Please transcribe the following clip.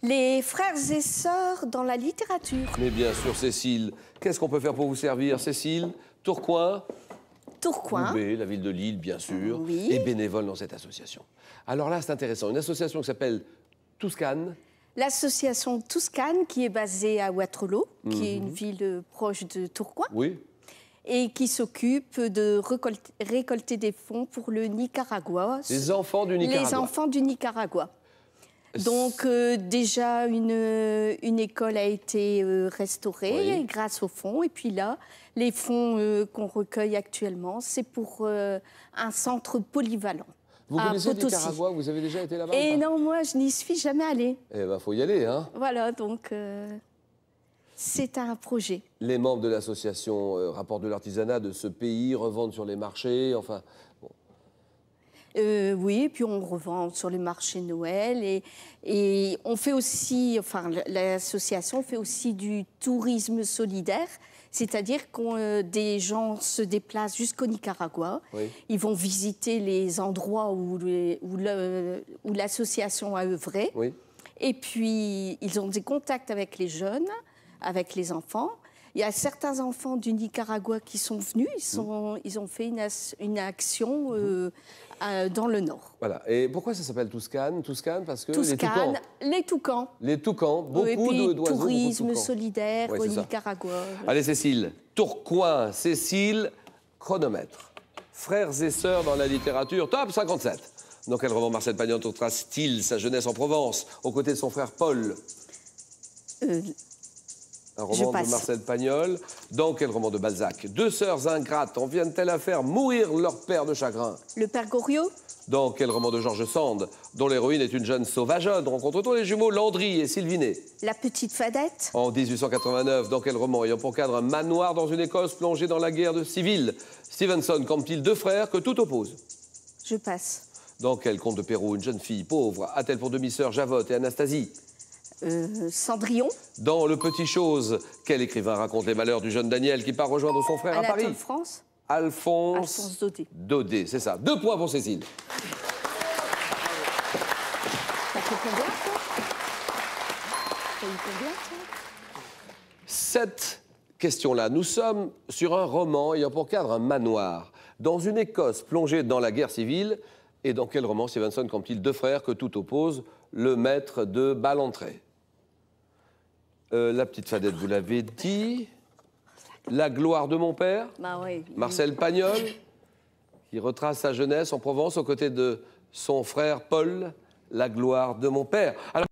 Les frères et sœurs dans la littérature. Mais bien sûr, Cécile. Qu'est-ce qu'on peut faire pour vous servir, Cécile? Tourcoing? Tourcoing. Roubaix, la ville de Lille, bien sûr. Oui. Et bénévole dans cette association. Alors là, c'est intéressant. Une association qui s'appelle Touscan. L'association Touscan, qui est basée à Waterloo, qui est une ville proche de Tourcoing. Oui. Et qui s'occupe de récolter des fonds pour le Nicaragua. Les enfants du Nicaragua. Les enfants du Nicaragua. Donc déjà, une école a été restaurée grâce aux fonds. Et puis là, les fonds qu'on recueille actuellement, c'est pour un centre polyvalent. Vous connaissez le Nicaragua? Vous avez déjà été là-bas? Et non, moi, je n'y suis jamais allée. Eh bien, il faut y aller, hein. Voilà, donc c'est un projet. Les membres de l'association Rapport de l'artisanat de ce pays revendent sur les marchés, enfin... Bon. Oui, et puis on revend sur les marchés Noël et on fait aussi, enfin l'association fait aussi du tourisme solidaire, c'est-à-dire que des gens se déplacent jusqu'au Nicaragua, ils vont visiter les endroits où l'association a œuvré, et puis ils ont des contacts avec les jeunes, avec les enfants. Il y a certains enfants du Nicaragua qui sont venus, ils ont fait une action dans le nord. Voilà. Et pourquoi ça s'appelle Touscan? Touscan parce que Touscan, les toucans. Les toucans, beaucoup d'oiseaux. Tourisme solidaire au Nicaragua. Allez Cécile, Tourcoing, Cécile, chronomètre. Frères et sœurs dans la littérature, top 57. Dans quel roman Marcel Pagnol retrace-t-il sa jeunesse en Provence, aux côtés de son frère Paul? Un roman de Marcel Pagnol. Dans quel roman de Balzac? Deux sœurs ingrates en viennent-elles à faire mourir leur père de chagrin? Le père Goriot. Dans quel roman de George Sand, dont l'héroïne est une jeune sauvageonne, rencontre-t-on les jumeaux Landry et Sylvinet? La petite Fadette. En 1889, dans quel roman ayant pour cadre un manoir dans une Écosse plongée dans la guerre civile, Stevenson campe-t-il deux frères que tout oppose? Je passe. Dans quel conte de Perrault une jeune fille pauvre a-t-elle pour demi-sœur Javotte et Anastasie? Cendrillon. Dans Le Petit Chose, quel écrivain raconte les malheurs du jeune Daniel qui part rejoindre son frère à Paris? France. Alphonse Daudet. Daudet, c'est ça. 2 points pour Cécile. Ça fait combien, ça? Ça fait combien, ça? Cette question-là, nous sommes sur un roman ayant pour cadre un manoir, dans une Écosse plongée dans la guerre civile. Et dans quel roman Stevenson campe-t-il deux frères que tout oppose, le maître de Ballantrae? La petite Fadette, vous l'avez dit. La gloire de mon père, Marcel Pagnol, qui retrace sa jeunesse en Provence aux côtés de son frère Paul, la gloire de mon père. Alors,